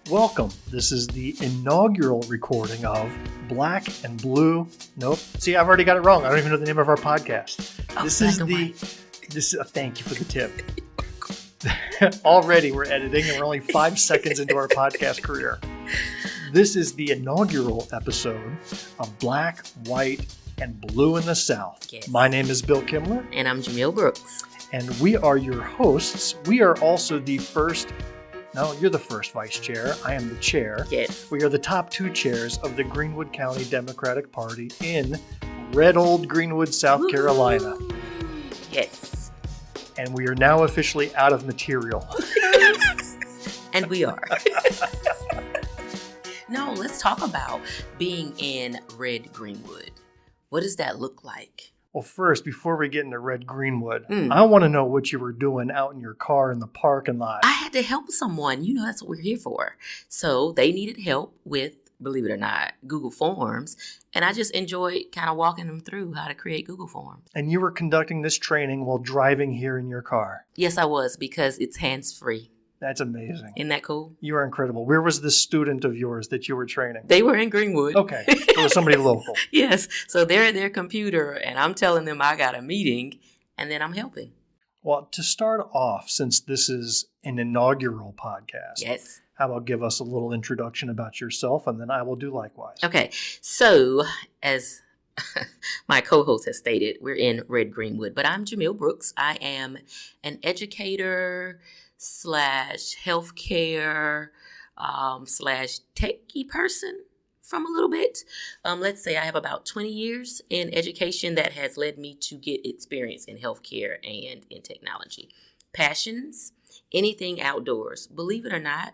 Welcome. This is the inaugural recording of Black and Blue. Nope. See, I've already got it wrong. I don't even know the name of our podcast. Thank you for the tip. Already we're editing and we're only 5 seconds into our podcast career. This is the inaugural episode of Black, White, and Blue in the South. Yes. My name is Bill Kimler. And I'm Jamil Brooks. And we are your hosts. We are also the first... No, you're the first vice chair. I am the chair. Yes. We are the top two chairs of the Greenwood County Democratic Party in red old Greenwood, South Carolina. Yes. And we are now officially out of material. And we are. No, let's talk about being in red Greenwood. What does that look like? Well, first, before we get into red Greenwood, I want to know what you were doing out in your car in the parking lot. I had to help someone. You know, that's what we're here for. So they needed help with, believe it or not, Google Forms. And I just enjoyed kind of walking them through how to create Google Forms. And you were conducting this training while driving here in your car. Yes, I was, because it's hands-free. That's amazing. Isn't that cool? You are incredible. Where was this student of yours that you were training? They were in Greenwood. Okay. It was somebody local. Yes. So they're at their computer, and I'm telling them I got a meeting, and then I'm helping. Well, to start off, since this is an inaugural podcast, yes, how about give us a little introduction about yourself, and then I will do likewise. Okay. So, as my co-host has stated, we're in red Greenwood, but I'm Jamil Brooks. I am an educator / healthcare / techie person from a little bit. Let's say I have about 20 years in education that has led me to get experience in healthcare and in technology. Passions, anything outdoors. Believe it or not,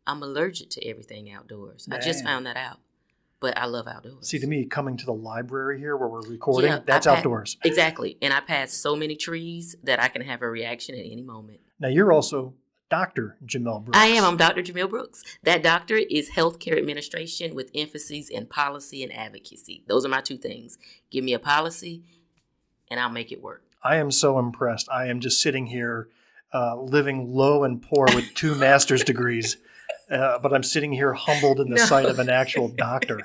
I'm allergic to everything outdoors. Man. I just found that out. But I love outdoors. See, to me, coming to the library here where we're recording, Yeah, that's outdoors. Exactly. And I pass so many trees that I can have a reaction at any moment. Now, you're also Dr. Jamil Brooks. I am. I'm Dr. Jamil Brooks. That doctor is healthcare administration with emphasis in policy and advocacy. Those are my two things. Give me a policy and I'll make it work. I am so impressed. I am just sitting here living low and poor with 2 master's degrees. But I'm sitting here humbled in the sight of an actual doctor.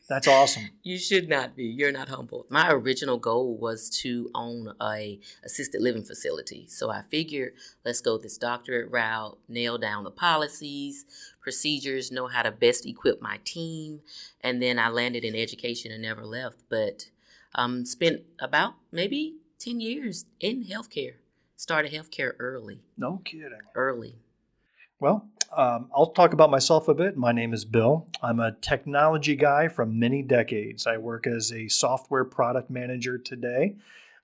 That's awesome. You should not be. You're not humbled. My original goal was to own a assisted living facility. So I figured, let's go this doctorate route, nail down the policies, procedures, know how to best equip my team. And then I landed in education and never left. But spent about maybe 10 years in healthcare. Started healthcare early. No kidding. Early. Well, I'll talk about myself a bit. My name is Bill. I'm a technology guy from many decades. I work as a software product manager today,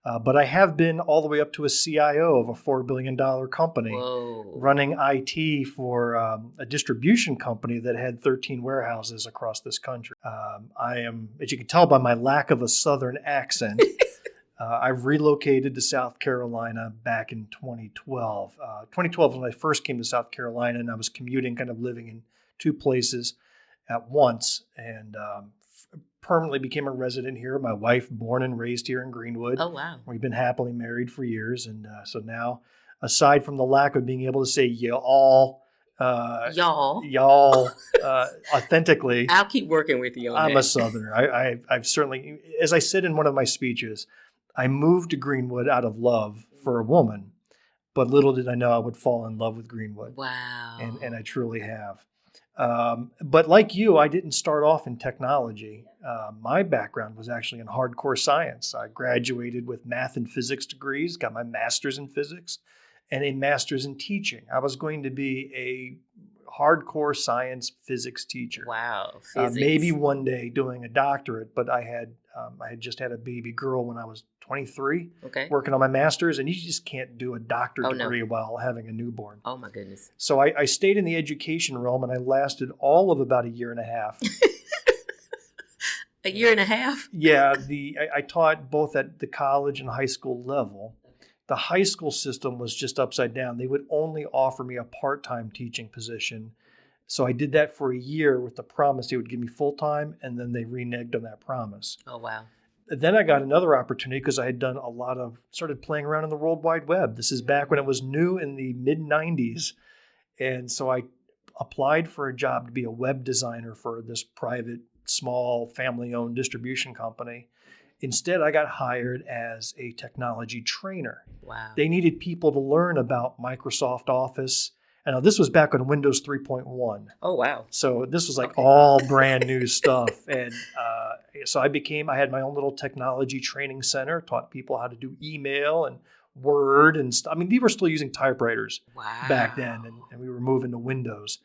but I have been all the way up to a CIO of a $4 billion company. Whoa. Running IT for a distribution company that had 13 warehouses across this country. I am, as you can tell by my lack of a Southern accent, I've relocated to South Carolina back in 2012. 2012 was when I first came to South Carolina, and I was commuting, kind of living in 2 places at once, and permanently became a resident here. My wife, born and raised here in Greenwood. Oh, wow. We've been happily married for years, and so now, aside from the lack of being able to say y'all authentically, I'll keep working with you on I'm that. a Southerner. I've certainly, as I said in one of my speeches, I moved to Greenwood out of love for a woman, but little did I know I would fall in love with Greenwood. Wow. And I truly have. But like you, I didn't start off in technology. My background was actually in hardcore science. I graduated with math and physics degrees, got my master's in physics, and a master's in teaching. I was going to be a hardcore science physics teacher. Wow. Physics. Maybe one day doing a doctorate, but I had just had a baby girl when I was 23, working on my master's, and you just can't do a doctorate degree while having a newborn. Oh, my goodness. So I stayed in the education realm, and I lasted all of about a year and a half. A year and a half? Yeah. I taught both at the college and high school level. The high school system was just upside down. They would only offer me a part-time teaching position. So I did that for a year with the promise they would give me full-time, and then they reneged on that promise. Oh, wow. Then I got another opportunity because I had done started playing around in the World Wide Web. This is back when it was new in the mid-90s. And so I applied for a job to be a web designer for this private, small, family-owned distribution company. Instead, I got hired as a technology trainer. Wow. They needed people to learn about Microsoft Office. And this was back on Windows 3.1. Oh, wow. So this was like all brand new stuff. And so I had my own little technology training center, taught people how to do email and Word and stuff. I mean, we were still using typewriters back then, and we were moving to Windows.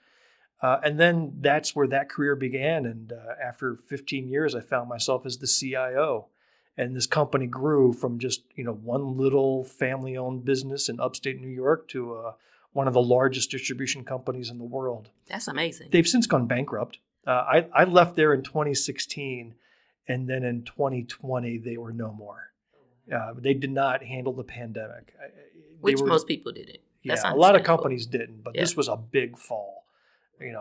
And then that's where that career began. And after 15 years, I found myself as the CIO. And this company grew from just, one little family-owned business in upstate New York to one of the largest distribution companies in the world. That's amazing. They've since gone bankrupt. I left there in 2016, and then in 2020, they were no more. They did not handle the pandemic. Most people didn't. Yeah, a lot of companies didn't, but this was a big fall,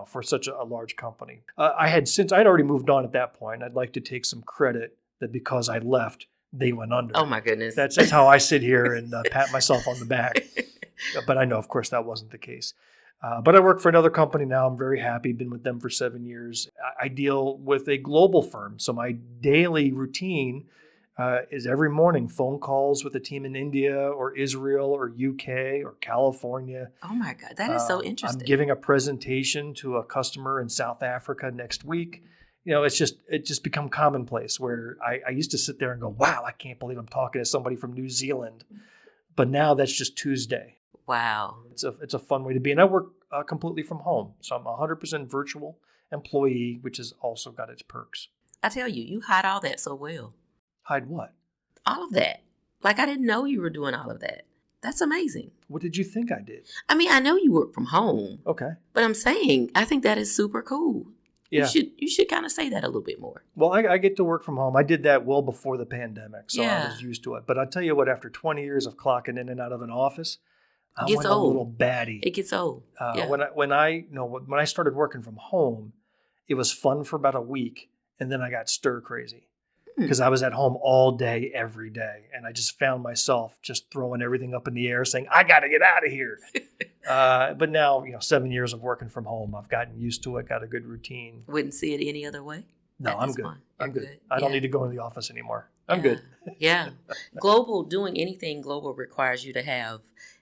for such a large company. I'd already moved on at that point. I'd like to take some credit that because I left, they went under. Oh my goodness. That's how I sit here and pat myself on the back. But I know, of course, that wasn't the case. But I work for another company now. I'm very happy. Been with them for 7 years. I deal with a global firm. So my daily routine is every morning phone calls with a team in India or Israel or UK or California. Oh my God, that is so interesting. I'm giving a presentation to a customer in South Africa next week. It's just become commonplace where I used to sit there and go, wow, I can't believe I'm talking to somebody from New Zealand. But now that's just Tuesday. Wow. It's a fun way to be. And I work completely from home. So I'm a 100% virtual employee, which has also got its perks. I tell you, you hide all that so well. Hide what? All of that. Like, I didn't know you were doing all of that. That's amazing. What did you think I did? I mean, I know you work from home. Okay. But I'm saying, I think that is super cool. Yeah. You should kind of say that a little bit more. Well, I get to work from home. I did that well before the pandemic, so Yeah. I was used to it. But I'll tell you what, after 20 years of clocking in and out of an office, I gets went old. a little batty. It gets old. Yeah. When I started working from home, it was fun for about a week, and then I got stir crazy because I was at home all day, every day, and I just found myself just throwing everything up in the air, saying, "I got to get out of here." But now, 7 years of working from home, I've gotten used to it, got a good routine. Wouldn't see it any other way? No, I'm good. I'm good. I don't need to go into the office anymore. I'm good. Yeah. Doing anything global requires you to have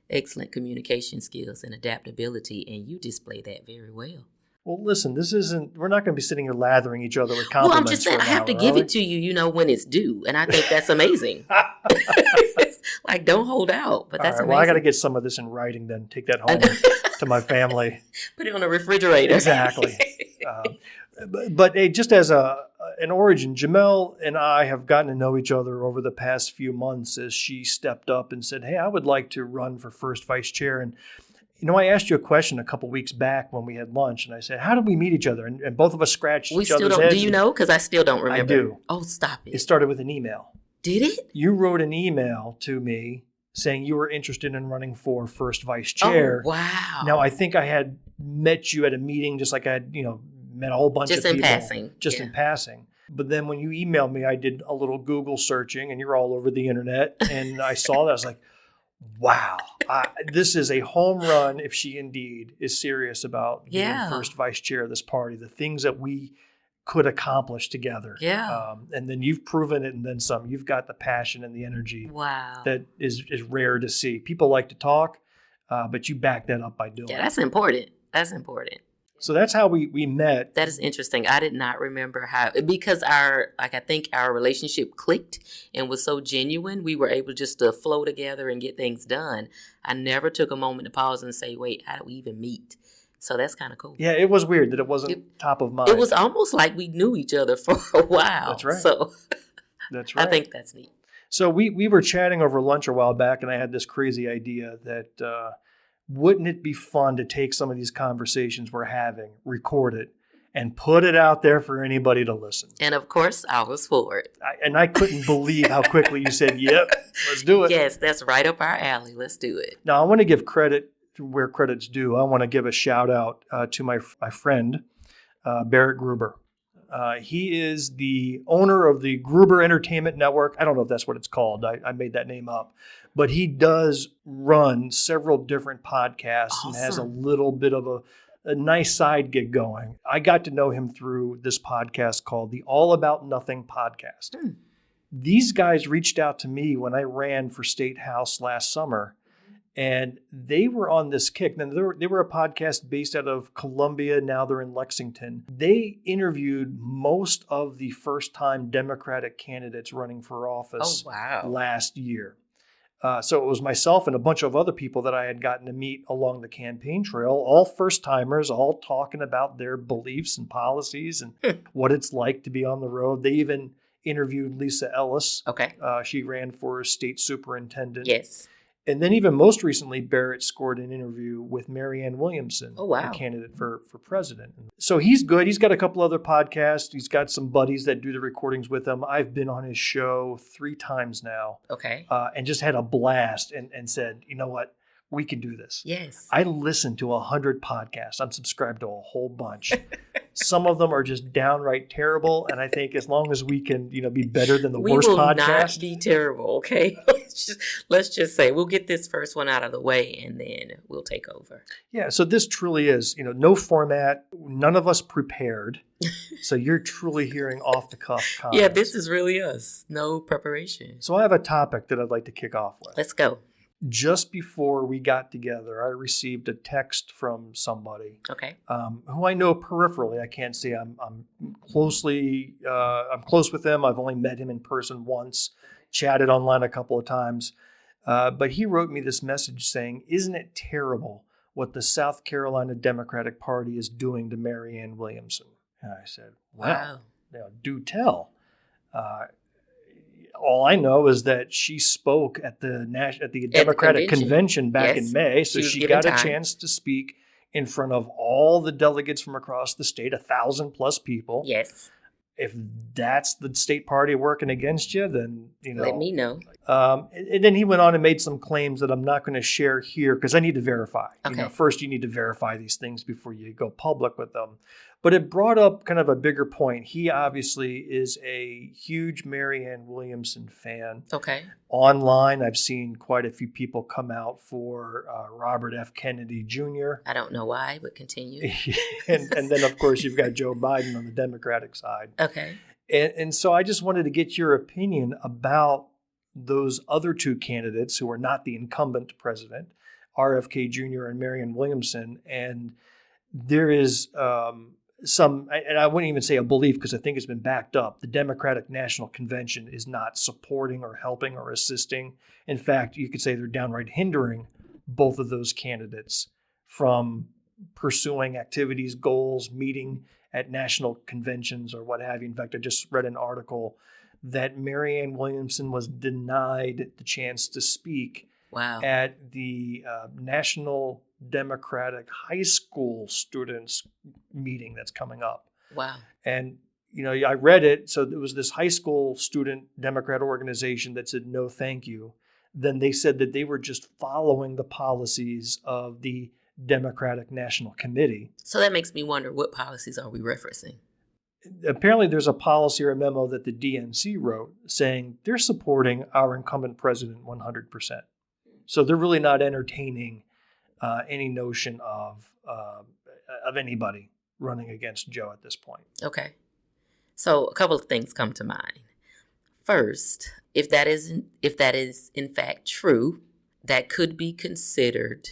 excellent communication skills and adaptability, and you display that very well. Well, listen, we're not going to be sitting here lathering each other with compliments. Well, I'm just saying, I have to give it to you, when it's due. And I think that's amazing. Like, don't hold out. But that's amazing. Well, I got to get some of this in writing then, take that home to my family. Put it on the refrigerator. Exactly. But hey, just as an origin, Jamel and I have gotten to know each other over the past few months as she stepped up and said, "Hey, I would like to run for first vice chair." And I asked you a question a couple weeks back when we had lunch, and I said, "How did we meet each other?" And both of us scratched each other's heads. Do you know? Because I still don't remember. I do. Oh, stop it. It started with an email. Did it? You wrote an email to me saying you were interested in running for first vice chair. Oh, wow. Now, I think I had met you at a meeting just like I had, met a whole bunch of people. Just in passing. But then when you emailed me, I did a little Google searching, and you're all over the internet, and I saw that. I was like, wow, this is a home run if she indeed is serious about being first vice chair of this party, the things that we could accomplish together. Yeah. And then you've proven it and then some. You've got the passion and the energy that is rare to see. People like to talk, but you back that up by doing it. Yeah, that's important. That's important. So that's how we met. That is interesting. I did not remember how, because I think our relationship clicked and was so genuine. We were able just to flow together and get things done. I never took a moment to pause and say, wait, how did we even meet? So that's kind of cool. Yeah, it was weird that it wasn't top of mind. It was almost like we knew each other for a while. That's right. So that's right. I think that's neat. So we were chatting over lunch a while back, and I had this crazy idea that wouldn't it be fun to take some of these conversations we're having, record it, and put it out there for anybody to listen? And of course, I was for it. I couldn't believe how quickly you said, yep, let's do it. Yes, that's right up our alley. Let's do it. Now, I want to give credit where credit's due. I want to give a shout out to my friend, Barrett Gruber. He is the owner of the Gruber Entertainment Network. I don't know if that's what it's called. I made that name up. But he does run several different podcasts and has a little bit of a nice side gig going. I got to know him through this podcast called the All About Nothing podcast. These guys reached out to me when I ran for State House last summer, and they were on this kick. Now, they were a podcast based out of Columbia. Now they're in Lexington. They interviewed most of the first-time Democratic candidates running for office last year. So it was myself and a bunch of other people that I had gotten to meet along the campaign trail, all first-timers, all talking about their beliefs and policies and what it's like to be on the road. They even interviewed Lisa Ellis. Okay. She ran for state superintendent. Yes. And then even most recently, Barrett scored an interview with Marianne Williamson, a candidate for president. So he's good. He's got a couple other podcasts. He's got some buddies that do the recordings with him. I've been on his show 3 times now. Okay. And just had a blast and said, you know what? We can do this. Yes. I listen to 100 podcasts. I'm subscribed to a whole bunch. Some of them are just downright terrible. And I think as long as we can, be better than the worst podcast. We will not be terrible, okay? Let's just say we'll get this first one out of the way and then we'll take over. Yeah, so this truly is, no format, none of us prepared. So you're truly hearing off the cuff comments. Yeah, this is really us. No preparation. So I have a topic that I'd like to kick off with. Let's go. Just before we got together, I received a text from somebody, who I know peripherally. I can't say I'm close with him. I've only met him in person once, chatted online a couple of times. But he wrote me this message saying, "Isn't it terrible what the South Carolina Democratic Party is doing to Marianne Williamson?" And I said, "Wow, do tell." All I know is that she spoke at the Democratic convention back in May, so she got a chance to speak in front of all the delegates from across the state, 1,000 plus people. Yes. If that's the state party working against you, then let me know. And then he went on and made some claims that I'm not going to share here because I need to verify. Okay. First, you need to verify these things before you go public with them. But it brought up kind of a bigger point. He obviously is a huge Marianne Williamson fan. Okay. Online, I've seen quite a few people come out for Robert F. Kennedy Jr. I don't know why, but continue. and then, of course, you've got Joe Biden on the Democratic side. Okay. And so I just wanted to get your opinion about those other 2 candidates who are not the incumbent president, RFK Jr. and Marianne Williamson. And there is some, and I wouldn't even say a belief because I think it's been backed up. The Democratic National Convention is not supporting or helping or assisting. In fact, you could say they're downright hindering both of those candidates from pursuing activities, goals, meeting at national conventions or what have you. In fact, I just read an article that Marianne Williamson was denied the chance to speak at the National Democratic High School Students meeting that's coming up. Wow. And, I read it. So there was this high school student Democrat organization that said, no, thank you. Then they said that they were just following the policies of the Democratic National Committee. So that makes me wonder, what policies are we referencing? Apparently there's a policy or a memo that the DNC wrote saying they're supporting our incumbent president 100%. So they're really not entertaining any notion of anybody running against Joe at this point. Okay. So a couple of things come to mind. First, if that is in fact true, that could be considered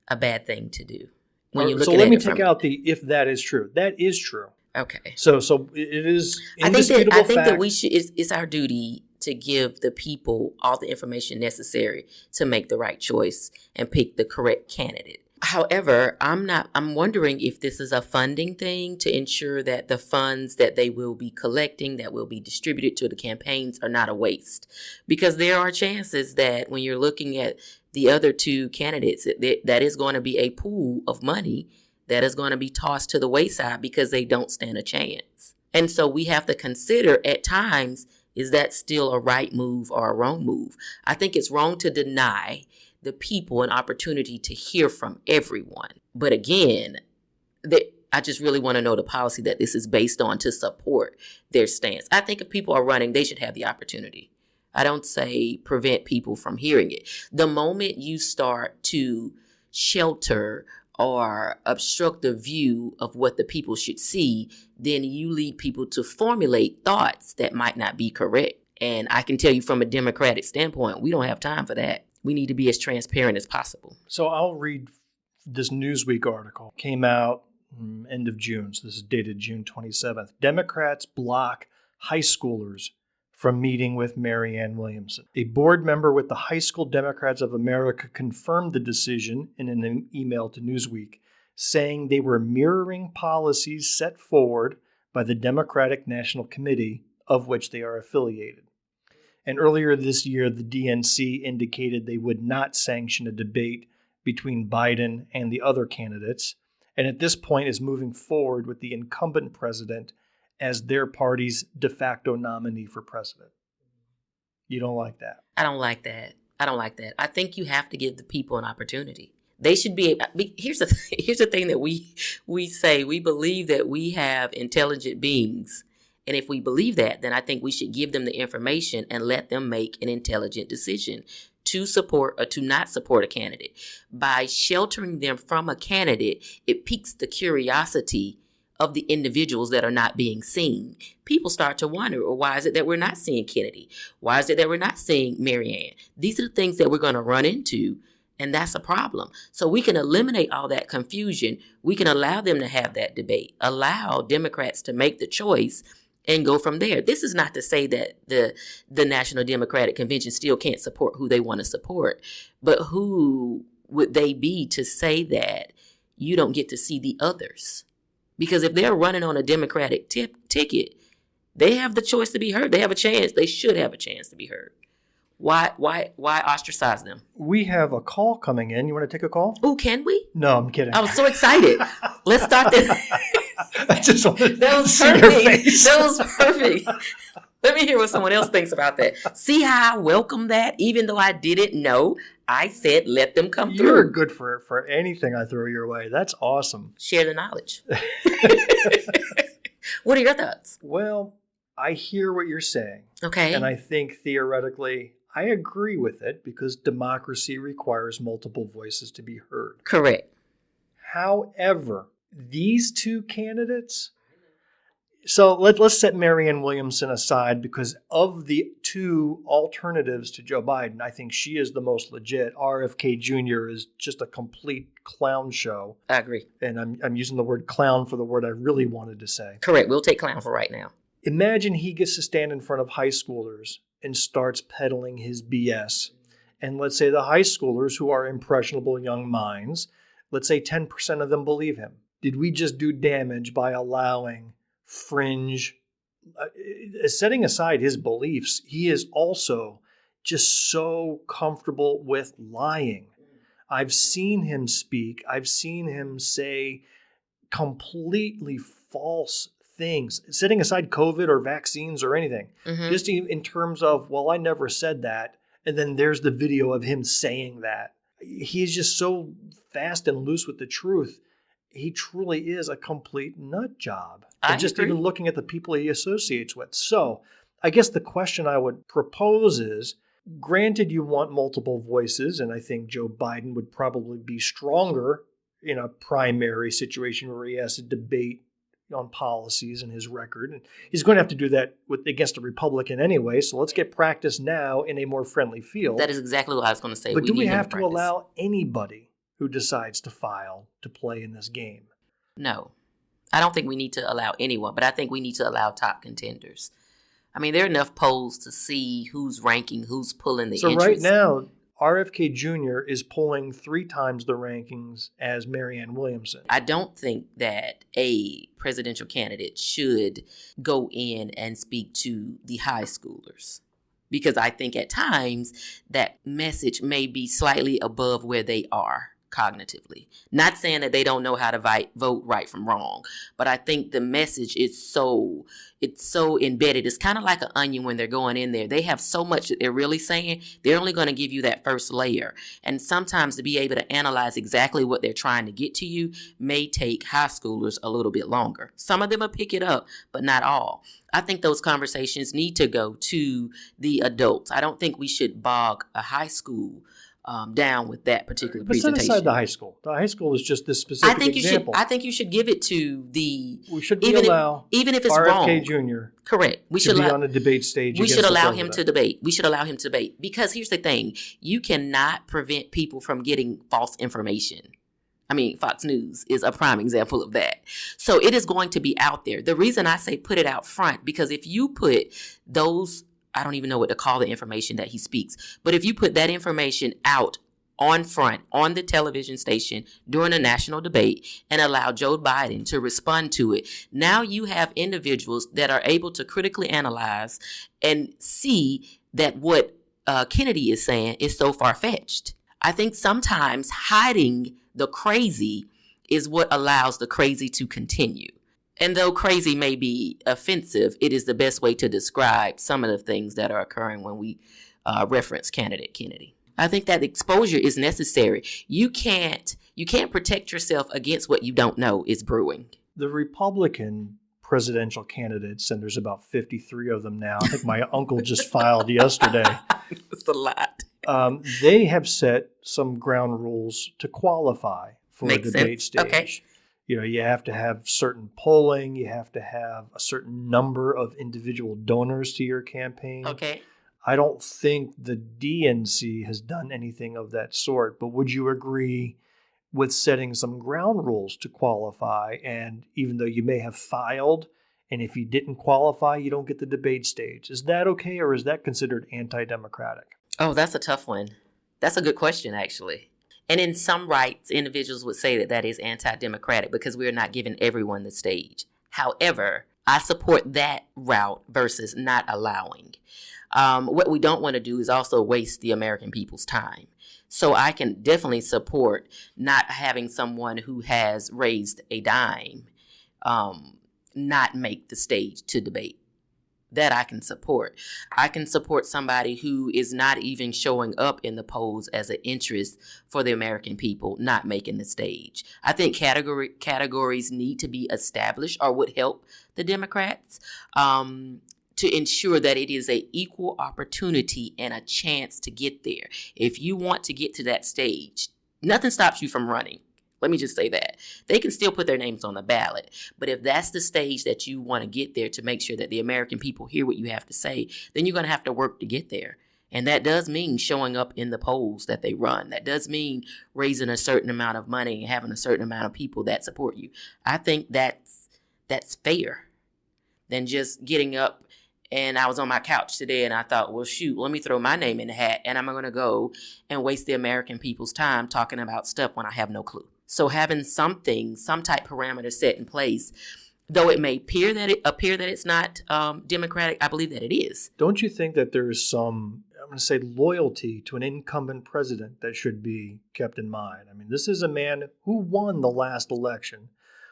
a bad thing to do. When you look at it, let me take out the if that is true. That is true. Okay. So it is indisputable fact. I think that we should. It's our duty to give the people all the information necessary to make the right choice and pick the correct candidate. However, I'm wondering if this is a funding thing to ensure that the funds that they will be collecting, that will be distributed to the campaigns, are not a waste. Because there are chances that when you're looking at the other 2 candidates, that is going to be a pool of money that is going to be tossed to the wayside because they don't stand a chance. And so we have to consider at times, is that still a right move or a wrong move? I think it's wrong to deny the people an opportunity to hear from everyone. But again, I just really want to know the policy that this is based on to support their stance. I think if people are running, they should have the opportunity. I don't say prevent people from hearing it. The moment you start to shelter or obstruct the view of what the people should see, then you lead people to formulate thoughts that might not be correct. And I can tell you from a Democratic standpoint, we don't have time for that. We need to be as transparent as possible. So I'll read this Newsweek article. Came out end of June. So this is dated June 27th. Democrats block high schoolers from meeting with Marianne Williamson. A board member with the High School Democrats of America confirmed the decision in an email to Newsweek, saying they were mirroring policies set forward by the Democratic National Committee, of which they are affiliated. And earlier this year, the DNC indicated they would not sanction a debate between Biden and the other candidates, and at this point is moving forward with the incumbent president as their party's de facto nominee for president. You don't like that? I don't like that. I think you have to give the people an opportunity. They should be. Here's the thing that we say. We believe that we have intelligent beings. And if we believe that, then I think we should give them the information and let them make an intelligent decision to support or to not support a candidate. By sheltering them from a candidate, it piques the curiosity of the individuals that are not being seen. People start to wonder, well, why is it that we're not seeing Kennedy? Why is it that we're not seeing Marianne? These are the things that we're going to run into, and that's a problem. So we can eliminate all that confusion. We can allow them to have that debate, allow Democrats to make the choice and go from there. This is not to say that the National Democratic Convention still can't support who they want to support, but who would they be to say that you don't get to see the others? Because if they're running on a Democratic ticket, they have the choice to be heard. They have a chance. They should have a chance to be heard. Why ostracize them? We have a call coming in. You want to take a call? Oh, can we? No, I'm kidding. I was so excited. Let's start this. I just wanted That to was see your perfect. face. That was perfect. Let me hear what someone else thinks about that. See how I welcome that? Even though I didn't know, I said let them come through. You're good for anything I throw your way. That's awesome. Share the knowledge. What are your thoughts? Well, I hear what you're saying. Okay. And I think theoretically, I agree with it because democracy requires multiple voices to be heard. Correct. However, these two candidates, so let's set Marianne Williamson aside because of the two alternatives to Joe Biden, I think she is the most legit. RFK Jr. is just a complete clown show. I agree. And I'm using the word clown for the word I really wanted to say. Correct. We'll take clown for right now. Imagine he gets to stand in front of high schoolers and starts peddling his BS. And let's say the high schoolers who are impressionable young minds, let's say 10% of them believe him. Did we just do damage by allowing fringe, setting aside his beliefs, he is also just so comfortable with lying. I've seen him speak. I've seen him say completely false things, setting aside COVID or vaccines or anything, just in terms of, well, I never said that. And then there's the video of him saying that. He's just so fast and loose with the truth. He truly is a complete nut job. And just even looking at the people he associates with. So I guess the question I would propose is, granted you want multiple voices, and I think Joe Biden would probably be stronger in a primary situation where he has to debate on policies and his record. And he's going to have to do that against a Republican anyway. So let's get practice now in a more friendly field. That is exactly what I was going to say. But do we have to allow anybody who decides to file to play in this game? No. I don't think we need to allow anyone, but I think we need to allow top contenders. I mean, there are enough polls to see who's ranking, who's pulling the interest. So right now, RFK Jr. is pulling 3 times the rankings as Marianne Williamson. I don't think that a presidential candidate should go in and speak to the high schoolers, because I think at times that message may be slightly above where they are cognitively. Not saying that they don't know how to vote right from wrong, but I think the message is so embedded. It's kind of like an onion when they're going in there. They have so much that they're really saying. They're only going to give you that first layer. And sometimes to be able to analyze exactly what they're trying to get to you may take high schoolers a little bit longer. Some of them will pick it up, but not all. I think those conversations need to go to the adults. I don't think we should bog a high school down with that particular But set presentation. aside the high school. The high school is just this specific example. I think you should give it to the. We should allow even if it's RFK wrong. Jr. Correct. We to should be on a debate stage. We should allow him to debate. We should allow him to debate, because here's the thing: you cannot prevent people from getting false information. I mean, Fox News is a prime example of that. So it is going to be out there. The reason I say put it out front, because if you put those, I don't even know what to call the information that he speaks, but if you put that information out on front on the television station during a national debate and allow Joe Biden to respond to it, now you have individuals that are able to critically analyze and see that what Kennedy is saying is so far-fetched. I think sometimes hiding the crazy is what allows the crazy to continue. And though crazy may be offensive, it is the best way to describe some of the things that are occurring when we reference candidate Kennedy. I think that exposure is necessary. You can't protect yourself against what you don't know is brewing. The Republican presidential candidates, and there's about 53 of them now. I think my uncle just filed yesterday. It's a lot. They have set some ground rules to qualify for a debate stage. Okay. You know, you have to have certain polling. You have to have a certain number of individual donors to your campaign. Okay. I don't think the DNC has done anything of that sort, but would you agree with setting some ground rules to qualify? And even though you may have filed, and if you didn't qualify, you don't get the debate stage. Is that okay, or is that considered anti-democratic? Oh, that's a tough one. That's a good question, actually. And in some rights, individuals would say that that is anti-democratic because we're not giving everyone the stage. However, I support that route versus not allowing. What we don't want to do is also waste the American people's time. So I can definitely support not having someone who has raised a dime not make the stage to debate. That I can support. I can support somebody who is not even showing up in the polls as an interest for the American people not making the stage. I think categories need to be established, or would help the Democrats to ensure that it is an equal opportunity and a chance to get there. If you want to get to that stage, nothing stops you from running. Let me just say that. They can still put their names on the ballot. But if that's the stage that you want to get there to make sure that the American people hear what you have to say, then you're going to have to work to get there. And that does mean showing up in the polls that they run. That does mean raising a certain amount of money and having a certain amount of people that support you. I think that's fair than just getting up. And I was on my couch today and I thought, well, shoot, let me throw my name in the hat and I'm going to go and waste the American people's time talking about stuff when I have no clue. So having some type parameter set in place, though it may appear that it's not democratic, I believe that it is. Don't you think that there is some, I'm going to say, loyalty to an incumbent president that should be kept in mind? I mean, this is a man who won the last election,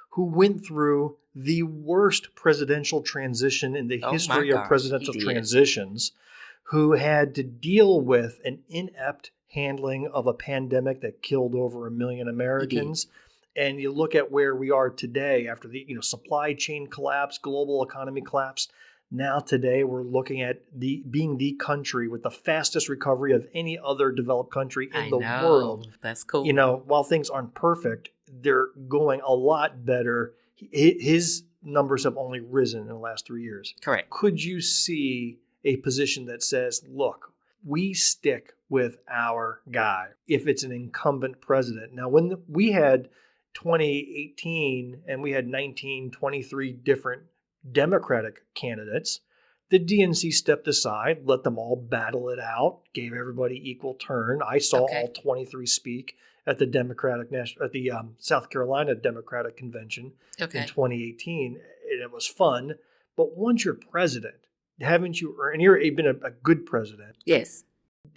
who went through the worst presidential transition in the history of presidential transitions, who had to deal with an inept handling of a pandemic that killed over 1 million Americans. And you look at where we are today after the supply chain collapse, global economy collapse. Now today we're looking at being the country with the fastest recovery of any other developed country in the world. That's cool. While things aren't perfect, they're going a lot better. His numbers have only risen in the last 3 years. Correct. Could you see a position that says, look, we stick with our guy if it's an incumbent president? Now, when we had 2018 and we had 23 different Democratic candidates, the DNC stepped aside, let them all battle it out, gave everybody equal turn. I saw all 23 speak at the South Carolina Democratic Convention in 2018, and it was fun. But once you're president, haven't you earned, and you've been a good president. Yes.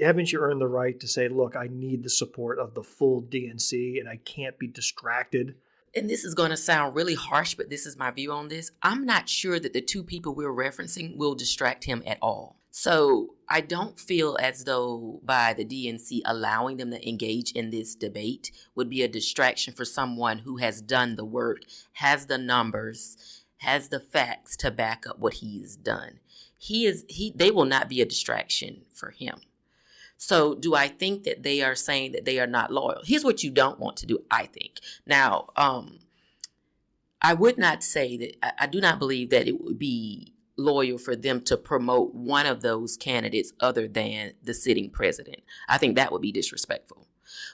Haven't you earned the right to say, look, I need the support of the full DNC and I can't be distracted? And this is going to sound really harsh, but this is my view on this. I'm not sure that the two people we're referencing will distract him at all. So I don't feel as though by the DNC allowing them to engage in this debate would be a distraction for someone who has done the work, has the numbers, has the facts to back up what he has done. They will not be a distraction for him. So do I think that they are saying that they are not loyal? Here's what you don't want to do, I think. Now, I would not say that, I do not believe that it would be loyal for them to promote one of those candidates other than the sitting president. I think that would be disrespectful.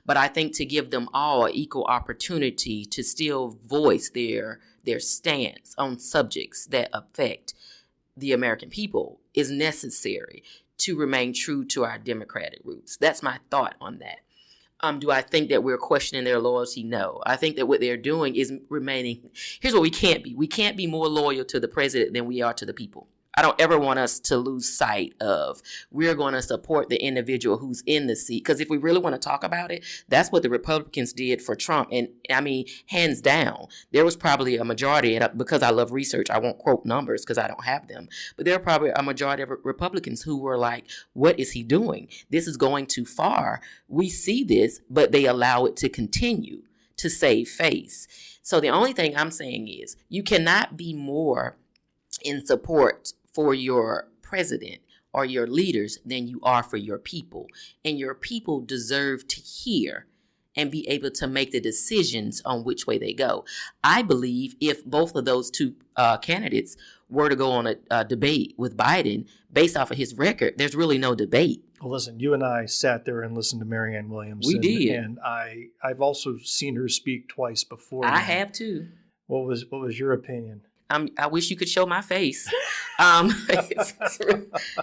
But I think to give them all equal opportunity to still voice their stance on subjects that affect the American people is necessary to remain true to our democratic roots. That's my thought on that. Do I think that we're questioning their loyalty? No. I think that what they're doing is remaining. Here's what we can't be. We can't be more loyal to the president than we are to the people. I don't ever want us to lose sight of we're going to support the individual who's in the seat. Because if we really want to talk about it, that's what the Republicans did for Trump. And I mean, hands down, there was probably a majority, and because I love research, I won't quote numbers because I don't have them. But there are probably a majority of Republicans who were like, what is he doing? This is going too far. We see this, but they allow it to continue to save face. So the only thing I'm saying is you cannot be more in support for your president or your leaders than you are for your people. And your people deserve to hear and be able to make the decisions on which way they go. I believe if both of those two candidates were to go on a debate with Biden, based off of his record, there's really no debate. Well, listen, you and I sat there and listened to Marianne Williamson. We did. And I've also seen her speak twice before. I have too. What was your opinion? I wish you could show my face.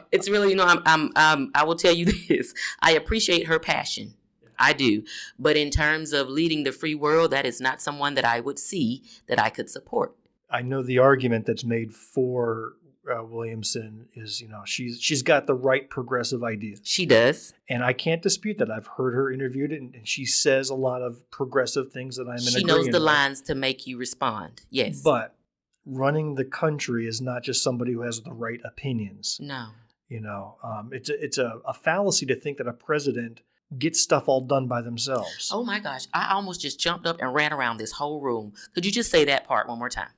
It's really, I will tell you this. I appreciate her passion. I do. But in terms of leading the free world, that is not someone that I would see that I could support. I know the argument that's made for Williamson is, she's got the right progressive ideas. She does. And I can't dispute that. I've heard her interviewed, and she says a lot of progressive things that I'm in agreement with. She knows the lines to make you respond. Yes. But running the country is not just somebody who has the right opinions. No. It's a fallacy to think that a president gets stuff all done by themselves. Oh my gosh. I almost just jumped up and ran around this whole room. Could you just say that part one more time?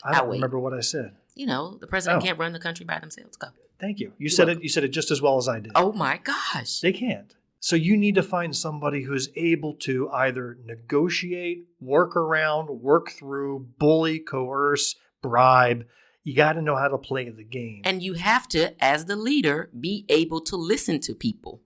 I don't remember what I said. The president can't run the country by themselves. Go. Thank you. You said it just as well as I did. Oh my gosh. They can't. So you need to find somebody who's able to either negotiate, work around, work through, bully, coerce, bribe. You got to know how to play the game. And you have to, as the leader, be able to listen to people.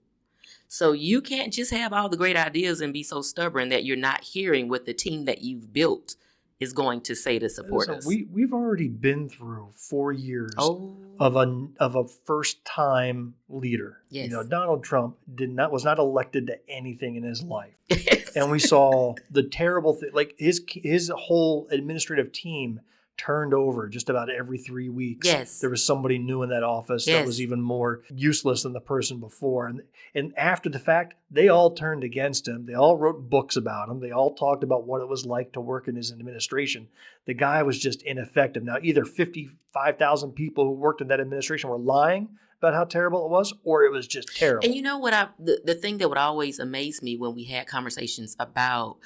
So you can't just have all the great ideas and be so stubborn that you're not hearing what the team that you've built is going to say to support us. We've already been through 4 years of a first time leader. Yes. Donald Trump was not elected to anything in his life. Yes. And we saw the terrible thing, like his whole administrative team turned over just about every 3 weeks. Yes. There was somebody new in that office that was even more useless than the person before. And after the fact, they all turned against him. They all wrote books about him. They all talked about what it was like to work in his administration. The guy was just ineffective. Now, either 55,000 people who worked in that administration were lying about how terrible it was, or it was just terrible. And you know what? The thing that would always amaze me when we had conversations about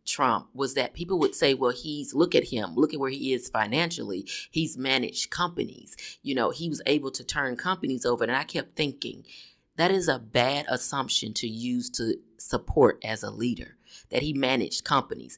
Trump was that people would say, well, look at him, look at where he is financially. He's managed companies. He was able to turn companies over. And I kept thinking, that is a bad assumption to use to support as a leader, that he managed companies.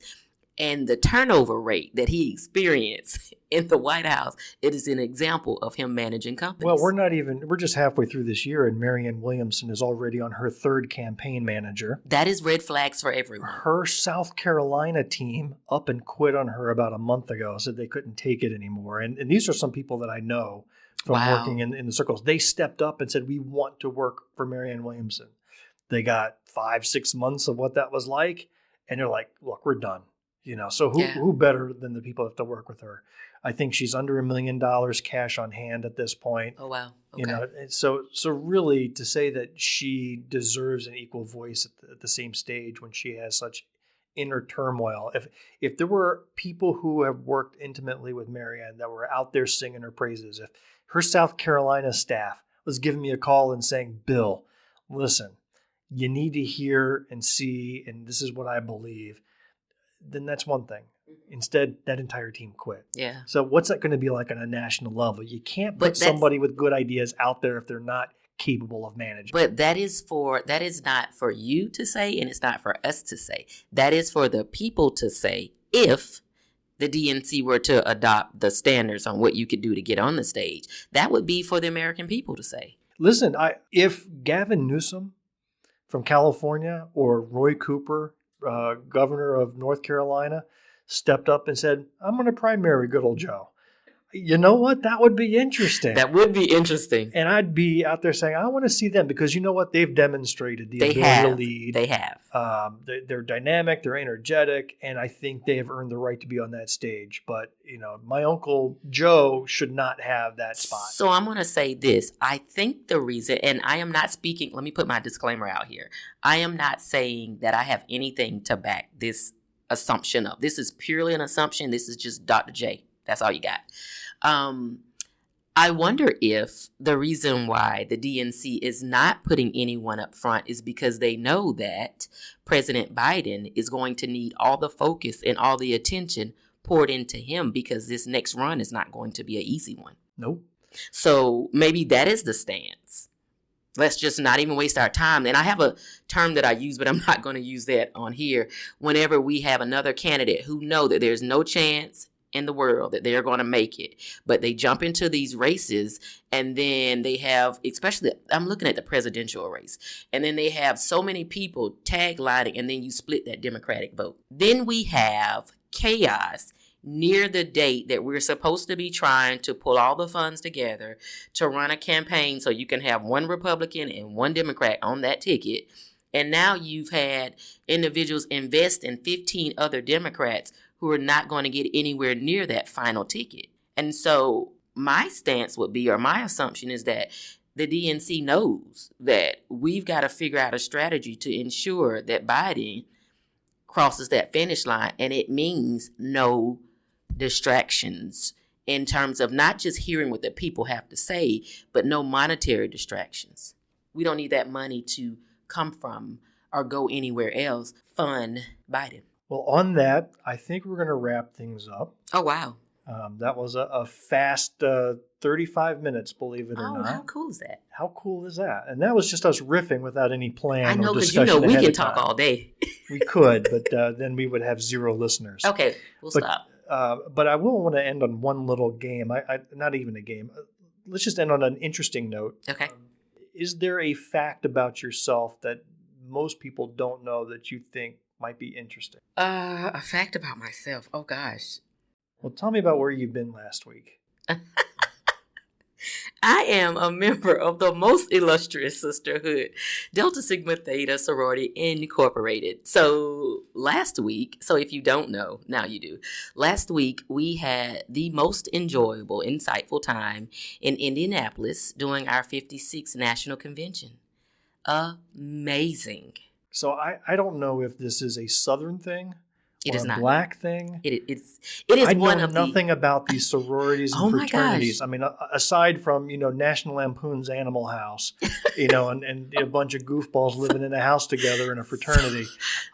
And the turnover rate that he experienced in the White House, it is an example of him managing companies. Well, we're just halfway through this year, and Marianne Williamson is already on her third campaign manager. That is red flags for everyone. Her South Carolina team up and quit on her about a month ago, said they couldn't take it anymore. And these are some people that I know from working in the circles. They stepped up and said, we want to work for Marianne Williamson. They got 5-6 months of what that was like, and they're like, look, we're done. So who better than the people that have to work with her? I think she's under $1 million cash on hand at this point. Oh, wow. Okay. So really to say that she deserves an equal voice at the same stage when she has such inner turmoil. If there were people who have worked intimately with Marianne that were out there singing her praises, if her South Carolina staff was giving me a call and saying, Bill, listen, you need to hear and see, and this is what I believe, then that's one thing. Instead, that entire team quit. Yeah. So what's that going to be like on a national level? You can't put somebody with good ideas out there if they're not capable of managing. But that is not for you to say, and it's not for us to say. That is for the people to say if the DNC were to adopt the standards on what you could do to get on the stage. That would be for the American people to say. Listen, if Gavin Newsom from California or Roy Cooper, governor of North Carolina, stepped up and said, I'm going to primary good old Joe. You know what? That would be interesting. That would be interesting. And I'd be out there saying, I want to see them because you know what? They've demonstrated the ability to lead. They have. They're dynamic. They're energetic. And I think they have earned the right to be on that stage. But, my Uncle Joe should not have that spot. So I'm going to say this. I think the reason, and I am not speaking, let me put my disclaimer out here. I am not saying that I have anything to back this assumption up. This is purely an assumption. This is just Dr. J. That's all you got. I wonder if the reason why the DNC is not putting anyone up front is because they know that President Biden is going to need all the focus and all the attention poured into him because this next run is not going to be an easy one. Nope. So maybe that is the stance. Let's just not even waste our time. And I have a term that I use, but I'm not going to use that on here. Whenever we have another candidate who know that there's no chance in the world that they're going to make it, but they jump into these races and then they have, especially I'm looking at the presidential race, and then they have so many people taglining and then you split that Democratic vote. Then we have chaos near the date that we're supposed to be trying to pull all the funds together to run a campaign so you can have one Republican and one Democrat on that ticket. And now you've had individuals invest in 15 other Democrats who are not going to get anywhere near that final ticket. And so my stance would be, or my assumption is that the DNC knows that we've got to figure out a strategy to ensure that Biden crosses that finish line. And it means no distractions in terms of not just hearing what the people have to say, but no monetary distractions. We don't need that money to come from or go anywhere else. Fund Biden. Well, on that, I think we're going to wrap things up. Oh, wow. That was a fast 35 minutes, believe it or not. How cool is that? How cool is that? And that was just us riffing without any plan I know, or because discussion we ahead can of talk time. all day. We could, but then we would have 0 listeners. Okay, we'll stop. But I will want to end on one little game. Not even a game. Let's just end on an interesting note. Okay. Is there a fact about yourself that most people don't know that you think might be interesting? A fact about myself. Oh, gosh. Well, tell me about where you've been last week. I am a member of the most illustrious sisterhood, Delta Sigma Theta Sorority Incorporated. So last week, so if you don't know, now you do. Last week, we had the most enjoyable, insightful time in Indianapolis doing our 56th National Convention. Amazing. So I don't know if this is a Southern thing. It is a not. Black thing. It is I one know of nothing about these sororities and Oh my fraternities. gosh. I mean, aside from National Lampoon's Animal House, and a bunch of goofballs living in a house together in a fraternity.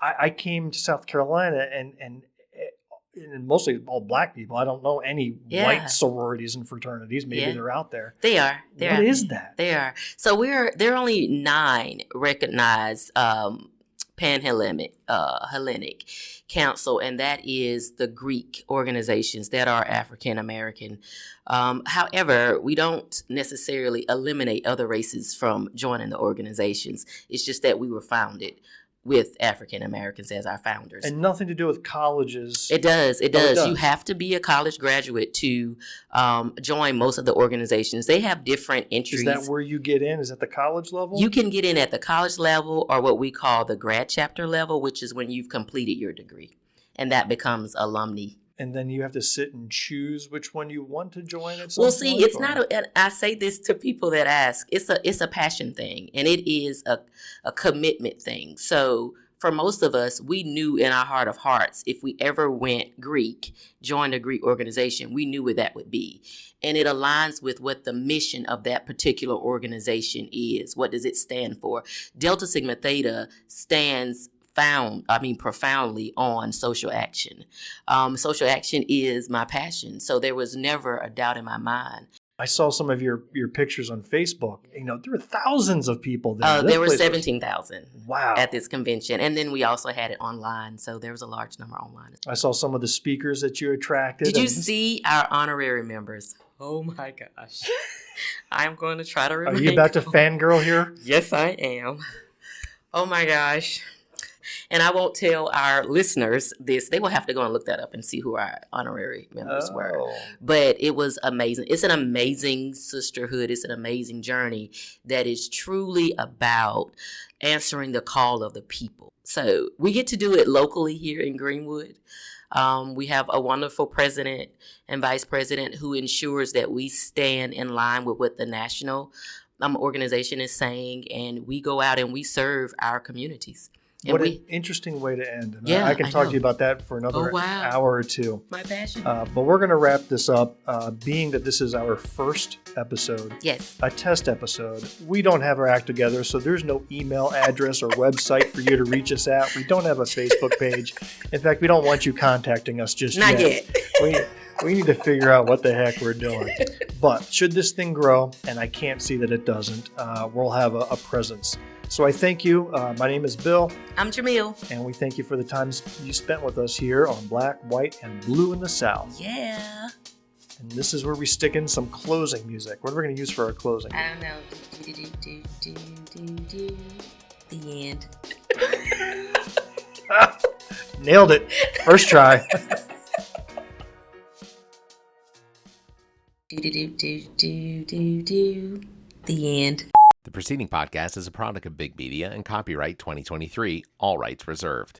I came to South Carolina and mostly all Black people. I don't know any white sororities and fraternities. Maybe they're out there. They are. What is that? They are. So there are only 9 recognized Pan-Hellenic Hellenic Council, and that is the Greek organizations that are African American. However, we don't necessarily eliminate other races from joining the organizations. It's just that we were founded with African Americans as our founders. And nothing to do with colleges. It does. It Oh, it does. does. You have to be a college graduate to join most of the organizations. They have different entries. Is that where you get in? Is that the college level? You can get in at the college level or what we call the grad chapter level, which is when you've completed your degree. And that becomes alumni. And then you have to sit and choose which one you want to join at some Well, point? see, it's not. I say this to people that ask. It's a passion thing, and it is a commitment thing. So for most of us, we knew in our heart of hearts, if we ever went Greek, joined a Greek organization, we knew what that would be. And it aligns with what the mission of that particular organization is. What does it stand for? Delta Sigma Theta stands profoundly on social action. Social action is my passion. So there was never a doubt in my mind I saw some of your pictures on Facebook. There were thousands of people there. There were 17,000 Wow. at this convention. And then we also had it online. So there was a large number online. I saw some of the speakers that you attracted. Did you see our honorary members? Oh, my gosh. I'm going to try to remember. Are you about to fangirl here? Yes, I am. Oh, my gosh. And I won't tell our listeners this. They will have to go and look that up and see who our honorary members were. But it was amazing. It's an amazing sisterhood. It's an amazing journey that is truly about answering the call of the people. So we get to do it locally here in Greenwood. We have a wonderful president and vice president who ensures that we stand in line with what the national organization is saying, and we go out and we serve our communities. What an interesting way to end. And yeah, I can talk to you about that for another hour or two. My passion. But we're going to wrap this up. Being that this is our first episode, yes, a test episode, we don't have our act together, so there's no email address or website for you to reach us at. We don't have a Facebook page. In fact, we don't want you contacting us just Not yet. We need to figure out what the heck we're doing. But should this thing grow, and I can't see that it doesn't, we'll have a presence. So I thank you. My name is Bill. I'm Jamil. And we thank you for the time you spent with us here on Black, White, and Blue in the South. Yeah. And this is where we stick in some closing music. What are we going to use for our closing? I don't know. The end. Nailed it. First try. The end. The preceding podcast is a product of Big Media and copyright 2023, all rights reserved.